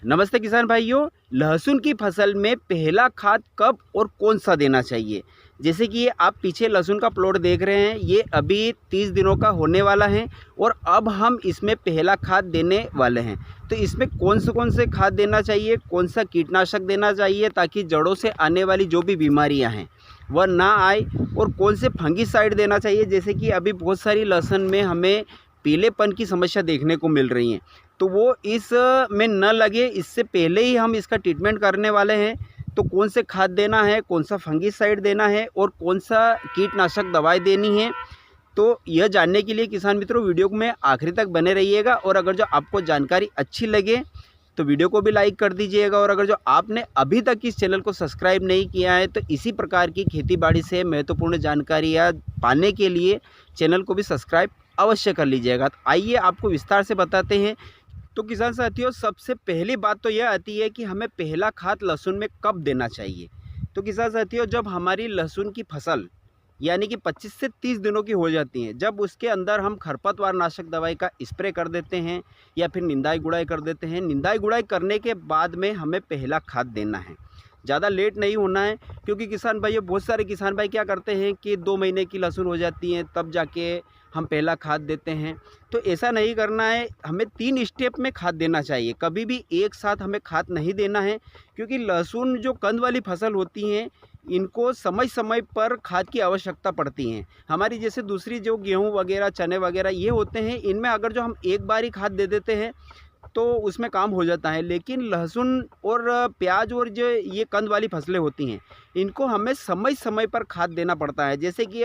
नमस्ते किसान भाइयों। लहसुन की फसल में पहला खाद कब और कौन सा देना चाहिए। जैसे कि आप पीछे लहसुन का प्लॉट देख रहे हैं, ये अभी 30 दिनों का होने वाला है और अब हम इसमें पहला खाद देने वाले हैं। तो इसमें कौन से खाद देना चाहिए, कौन सा कीटनाशक देना चाहिए ताकि जड़ों से आने वाली जो भी बीमारियां हैं वह ना आए, और कौन से फंगिसाइड देना चाहिए। जैसे कि अभी बहुत सारी लहसुन में हमें पीलेपन की समस्या देखने को मिल रही है, तो वो इस में न लगे इससे पहले ही हम इसका ट्रीटमेंट करने वाले हैं। तो कौन से खाद देना है, कौन सा फंगिसाइड देना है और कौन सा कीटनाशक दवाई देनी है, तो यह जानने के लिए किसान मित्रों वीडियो में आखिरी तक बने रहिएगा। और अगर जो आपको जानकारी अच्छी लगे तो वीडियो को भी लाइक कर दीजिएगा, और अगर जो आपने अभी तक इस चैनल को सब्सक्राइब नहीं किया है तो इसी प्रकार की खेतीबाड़ी से महत्वपूर्ण जानकारियाँ पाने के लिए चैनल को भी सब्सक्राइब अवश्य कर लीजिएगा। तो आइए आपको विस्तार से बताते हैं। तो किसान साथियों, सबसे पहली बात तो यह आती है कि हमें पहला खाद लहसुन में कब देना चाहिए। तो किसान साथियों, जब हमारी लहसुन की फसल यानी कि 25 से 30 दिनों की हो जाती है, जब उसके अंदर हम खरपतवार नाशक दवाई का स्प्रे कर देते हैं या फिर निंदाई गुड़ाई कर देते हैं। निंदाई गुड़ाई करने के बाद में हमें पहला खाद देना है, ज़्यादा लेट नहीं होना है। क्योंकि किसान भाइयों, बहुत सारे किसान भाई क्या करते हैं कि 2 महीने की लहसुन हो जाती है तब जाके हम पहला खाद देते हैं। तो ऐसा नहीं करना है, हमें 3 स्टेप में खाद देना चाहिए। कभी भी एक साथ हमें खाद नहीं देना है, क्योंकि लहसुन जो कंद वाली फसल होती हैं इनको समय समय पर खाद की आवश्यकता पड़ती है। हमारी जैसे दूसरी जो गेहूँ वगैरह, चने वगैरह ये होते हैं, इनमें अगर जो हम एक बार ही खाद दे देते हैं तो उसमें काम हो जाता है। लेकिन लहसुन और प्याज और जो ये कंद वाली फसलें होती हैं, इनको हमें समय समय पर खाद देना पड़ता है। जैसे कि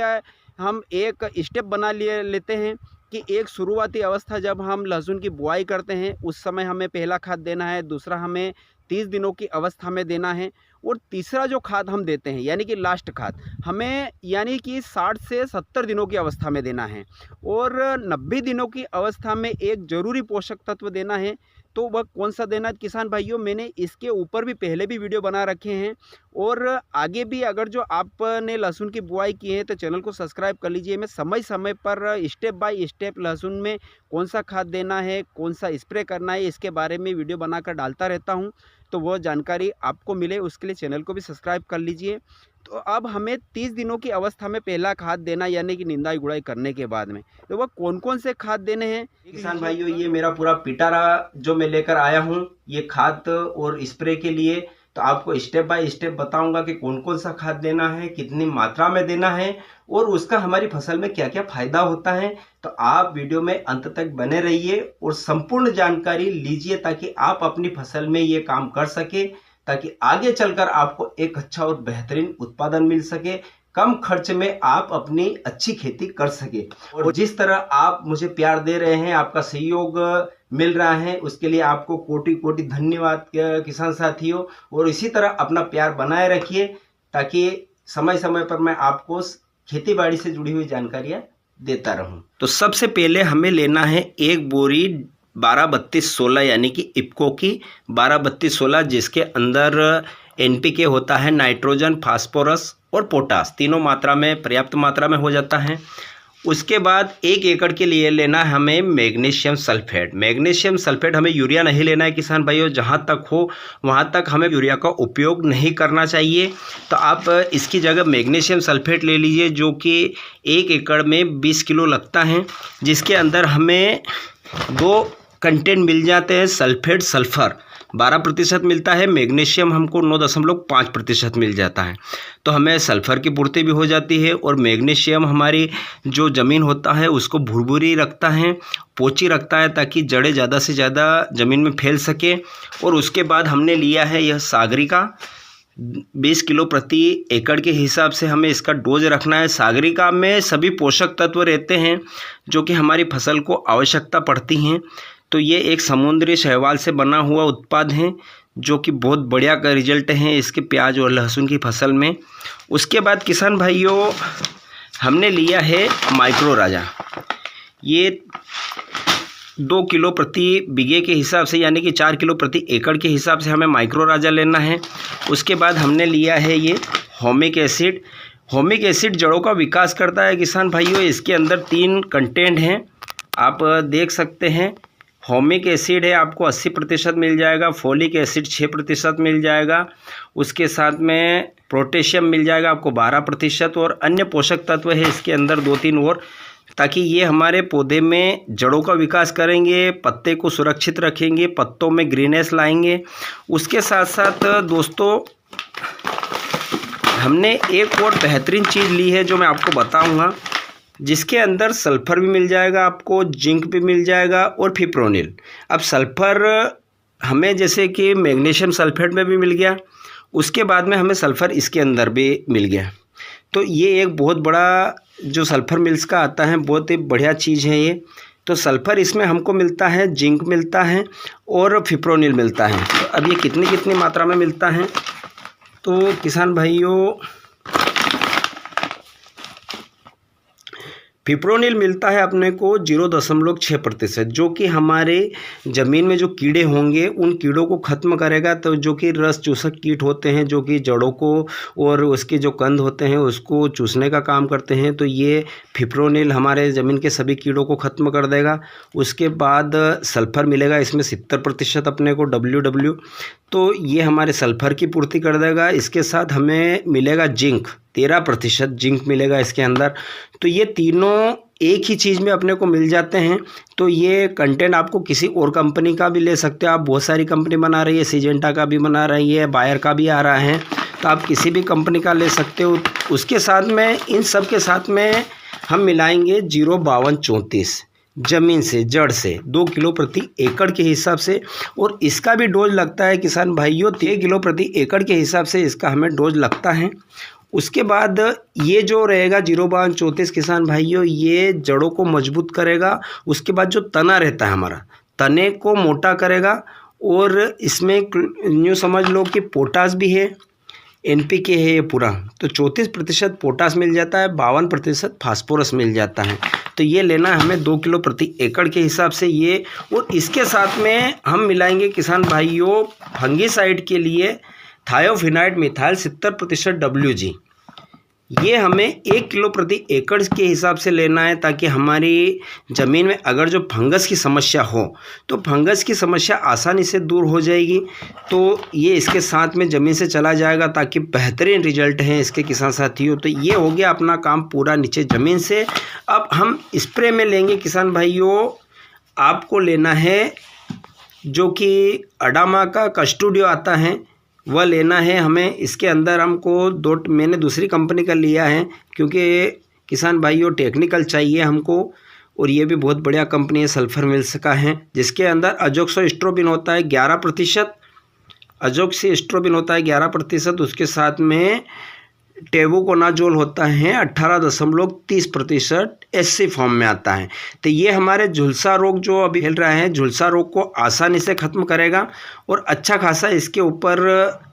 हम एक स्टेप बना लेते हैं कि एक शुरुआती अवस्था जब हम लहसुन की बुआई करते हैं उस समय हमें पहला खाद देना है, दूसरा हमें 30 दिनों की अवस्था में देना है, और तीसरा जो खाद हम देते हैं यानी कि लास्ट खाद हमें यानी कि 60 से 70 दिनों की अवस्था में देना है, और 90 दिनों की अवस्था में एक ज़रूरी पोषक तत्व देना है। तो वह कौन सा देना है किसान भाइयों, मैंने इसके ऊपर भी पहले भी वीडियो बना रखे हैं, और आगे भी अगर जो आपने लहसुन की बुआई की है तो चैनल को सब्सक्राइब कर लीजिए। मैं समय समय पर स्टेप बाय स्टेप लहसुन में कौन सा खाद देना है, कौन सा स्प्रे करना है, इसके बारे में वीडियो बनाकर डालता रहता हूं। तो वो जानकारी आपको मिले उसके लिए चैनल को भी सब्सक्राइब कर लीजिए। तो अब हमें 30 दिनों की अवस्था में पहला खाद देना यानी कि निंदाई गुड़ाई करने के बाद में, तो वह कौन से खाद देने हैं किसान भाइयों। ये मेरा पूरा पिटारा जो मैं लेकर आया हूँ ये खाद और स्प्रे के लिए, तो आपको स्टेप बाय स्टेप बताऊंगा कि कौन सा खाद देना है, कितनी मात्रा में देना है और उसका हमारी फसल में क्या क्या फायदा होता है। तो आप वीडियो में अंत तक बने रहिए और संपूर्ण जानकारी लीजिए ताकि आप अपनी फसल में ये काम कर सके, ताकि आगे चलकर आपको एक अच्छा और बेहतरीन उत्पादन मिल सके, कम खर्च में आप अपनी अच्छी खेती कर सके। और जिस तरह आप मुझे प्यार दे रहे हैं, आपका सहयोग मिल रहा है, उसके लिए आपको कोटि कोटि धन्यवाद किसान साथियों। और इसी तरह अपना प्यार बनाए रखिए ताकि समय समय पर मैं आपको खेतीबाड़ी से जुड़ी हुई जानकारियां देता रहूं। तो सबसे पहले हमें लेना है एक बोरी 12-32-16 यानी कि इफ्को की 12-32-16, जिसके अंदर NPK होता है, नाइट्रोजन, फास्फोरस और पोटास, तीनों मात्रा में पर्याप्त मात्रा में हो जाता है। उसके बाद 1 एकड़ के लिए लेना है हमें मैग्नीशियम सल्फेट। मैग्नीशियम सल्फेट हमें यूरिया नहीं लेना है किसान भाइयों, जहाँ तक हो वहाँ तक हमें यूरिया का उपयोग नहीं करना चाहिए। तो आप इसकी जगह मैग्नीशियम सल्फेट ले लीजिए, जो कि 1 एकड़ में 20 किलो लगता है, जिसके अंदर हमें 2 कंटेंट मिल जाते हैं। सल्फेट सल्फर 12% मिलता है, मैग्नीशियम हमको 9.5% मिल जाता है। तो हमें सल्फ़र की पूर्ति भी हो जाती है, और मैग्नीशियम हमारी जो ज़मीन होता है उसको भुरभुरी रखता है, पोची रखता है, ताकि जड़ें ज़्यादा से ज़्यादा ज़मीन में फैल सके। और उसके बाद हमने लिया है यह सागरिका, 20 किलो प्रति एकड़ के हिसाब से हमें इसका डोज रखना है। सागरिका में सभी पोषक तत्व रहते हैं जो कि हमारी फसल को आवश्यकता पड़ती हैं। तो ये एक समुद्री शैवाल से बना हुआ उत्पाद है जो कि बहुत बढ़िया का रिजल्ट है इसके प्याज और लहसुन की फसल में। उसके बाद किसान भाइयों हमने लिया है माइक्रो राजा, ये 2 किलो प्रति बीघे के हिसाब से यानी कि 4 किलो प्रति एकड़ के हिसाब से हमें माइक्रो राजा लेना है। उसके बाद हमने लिया है ये होमिक एसिड। होमिक एसिड जड़ों का विकास करता है किसान भाइयों, इसके अंदर 3 कंटेंट हैं, आप देख सकते हैं। होमिक एसिड है आपको 80% मिल जाएगा, फोलिक एसिड 6% मिल जाएगा, उसके साथ में पोटेशियम मिल जाएगा आपको 12% और अन्य पोषक तत्व है इसके अंदर 2-3 और, ताकि ये हमारे पौधे में जड़ों का विकास करेंगे, पत्ते को सुरक्षित रखेंगे, पत्तों में ग्रीनेस लाएंगे। उसके साथ साथ दोस्तों हमने एक और बेहतरीन चीज़ ली है जो मैं आपको बताऊंगा, जिसके अंदर सल्फ़र भी मिल जाएगा आपको, जिंक भी मिल जाएगा और फिप्रोनिल। अब सल्फ़र हमें जैसे कि मैग्नीशियम सल्फेट में भी मिल गया, उसके बाद में हमें सल्फ़र इसके अंदर भी मिल गया। तो ये एक बहुत बड़ा जो सल्फ़र मिल्स का आता है, बहुत ही बढ़िया चीज़ है ये। तो सल्फ़र इसमें हमको मिलता है, जिंक मिलता है और फिप्रोनिल मिलता है। तो अब ये कितनी मात्रा में मिलता है, तो किसान भाइयों फिप्रोनिल मिलता है अपने को 0.6%, जो कि हमारे ज़मीन में जो कीड़े होंगे उन कीड़ों को ख़त्म करेगा। तो जो कि रस चूसक कीट होते हैं, जो कि जड़ों को और उसके जो कंद होते हैं उसको चूसने का काम करते हैं, तो ये फिप्रोनिल हमारे ज़मीन के सभी कीड़ों को ख़त्म कर देगा। उसके बाद सल्फ़र मिलेगा इसमें 70% अपने को WW, तो ये हमारे सल्फ़र की पूर्ति कर देगा। इसके साथ हमें मिलेगा जिंक, 13% जिंक मिलेगा इसके अंदर। तो ये तीनों एक ही चीज़ में अपने को मिल जाते हैं। तो ये कंटेंट आपको किसी और कंपनी का भी ले सकते हो, आप बहुत सारी कंपनी बना रही है, सिजेंटा का भी बना रही है, बायर का भी आ रहा है, तो आप किसी भी कंपनी का ले सकते हो। उसके साथ में इन सब के साथ में हम मिलाएंगे 0.5234 ज़मीन से, जड़ से 2 किलो प्रति एकड़ के हिसाब से, और इसका भी डोज लगता है किसान भाइयों 3 किलो प्रति एकड़ के हिसाब से इसका हमें डोज लगता है। उसके बाद ये जो रहेगा 0.34 किसान भाइयों, ये जड़ों को मजबूत करेगा। उसके बाद जो तना रहता है हमारा, तने को मोटा करेगा, और इसमें यूँ समझ लो कि पोटास भी है, NPK है ये पूरा। तो 34% पोटास मिल जाता है, 52% फास्फोरस मिल जाता है। तो ये लेना है हमें 2 किलो प्रति एकड़ के हिसाब से ये। और इसके साथ में हम मिलाएंगे किसान भाइयों फंगीसाइड के लिए थायोफिनाइड मिथाइल 70% WG। ये हमें 1 किलो प्रति एकड़ के हिसाब से लेना है, ताकि हमारी ज़मीन में अगर जो फंगस की समस्या हो तो फंगस की समस्या आसानी से दूर हो जाएगी। तो ये इसके साथ में ज़मीन से चला जाएगा, ताकि बेहतरीन रिजल्ट हैं इसके किसान साथियों। तो ये हो गया अपना काम पूरा नीचे ज़मीन से। अब हम स्प्रे में लेंगे किसान भाइयों, आपको लेना है जो कि अडामा का कस्टूडियो आता है, वह लेना है हमें। इसके अंदर हमको मैंने दूसरी कंपनी का लिया है, क्योंकि किसान भाइयों टेक्निकल चाहिए हमको, और ये भी बहुत बढ़िया कंपनी है, सल्फ़र मिल्स का है, जिसके अंदर अजोक्सिस्ट्रोबिन होता है 11%, अजोक्सिस्ट्रोबिन होता है 11%, उसके साथ में टेबुकोनाजोल होता है 18.30%, SC फॉर्म में आता है। तो ये हमारे झुलसा रोग जो अभी फैल रहा है, झुलसा रोग को आसानी से ख़त्म करेगा, और अच्छा खासा इसके ऊपर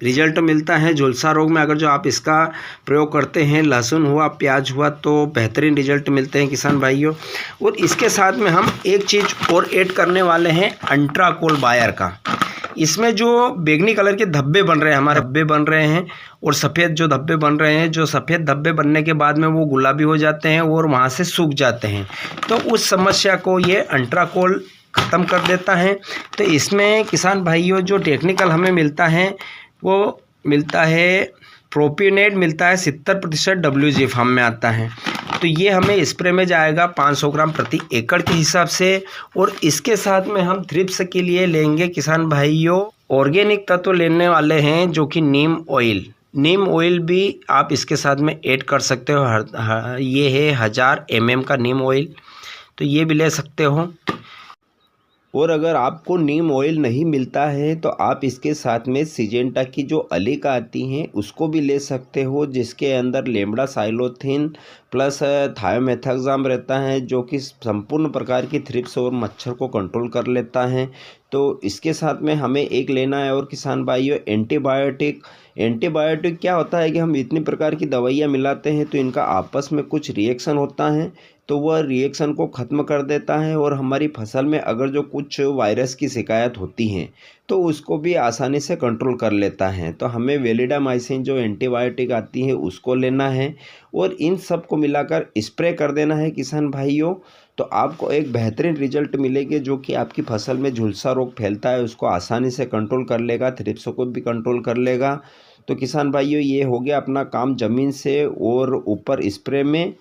रिजल्ट मिलता है। झुलसा रोग में अगर जो आप इसका प्रयोग करते हैं, लहसुन हुआ, प्याज हुआ, तो बेहतरीन रिजल्ट मिलते हैं किसान भाइयों। और इसके साथ में हम एक चीज़ और ऐड करने वाले हैं, अंट्राकोल बायर का। इसमें जो बैगनी कलर के धब्बे बन रहे हैं, हमारे धब्बे बन रहे हैं, और सफ़ेद जो धब्बे बन रहे हैं, जो सफ़ेद धब्बे बनने के बाद में वो गुलाबी हो जाते हैं और वहाँ से सूख जाते हैं, तो उस समस्या को ये अंट्राकोल ख़त्म कर देता है। तो इसमें किसान भाइयों जो टेक्निकल हमें मिलता है, वो मिलता है प्रोपिनेट मिलता है 70% WG फॉर्म में आता है। तो ये हमें स्प्रे में जाएगा 500 ग्राम प्रति एकड़ के हिसाब से। और इसके साथ में हम थ्रिप्स के लिए लेंगे किसान भाइयों ऑर्गेनिक तत्व लेने वाले हैं, जो कि नीम ऑयल। नीम ऑयल भी आप इसके साथ में ऐड कर सकते हो। ये है 1000 mm का नीम ऑयल, तो ये भी ले सकते हो। और अगर आपको नीम ऑयल नहीं मिलता है तो आप इसके साथ में सिजेंटा की जो अलीका आती हैं उसको भी ले सकते हो, जिसके अंदर लेमड़ा साइलोथिन प्लस थायोमेथाक्साम रहता है, जो कि संपूर्ण प्रकार की थ्रिप्स और मच्छर को कंट्रोल कर लेता है। तो इसके साथ में हमें एक लेना है और किसान भाइयों एंटीबायोटिक। एंटीबायोटिक क्या होता है कि हम इतनी प्रकार की दवाइयाँ मिलाते हैं तो इनका आपस में कुछ रिएक्शन होता है, तो वह रिएक्शन को ख़त्म कर देता है। और हमारी फसल में अगर जो कुछ वायरस की शिकायत होती है तो उसको भी आसानी से कंट्रोल कर लेता है। तो हमें वेलिडामाइसिन जो एंटीबायोटिक आती है उसको लेना है, और इन सब को मिलाकर स्प्रे कर देना है किसान भाइयों। तो आपको एक बेहतरीन रिजल्ट मिलेंगे, जो कि आपकी फसल में झुलसा रोग फैलता है उसको आसानी से कंट्रोल कर लेगा, थ्रिप्स को भी कंट्रोल कर लेगा। तो किसान भाइयों, ये हो गया अपना काम ज़मीन से और ऊपर स्प्रे में।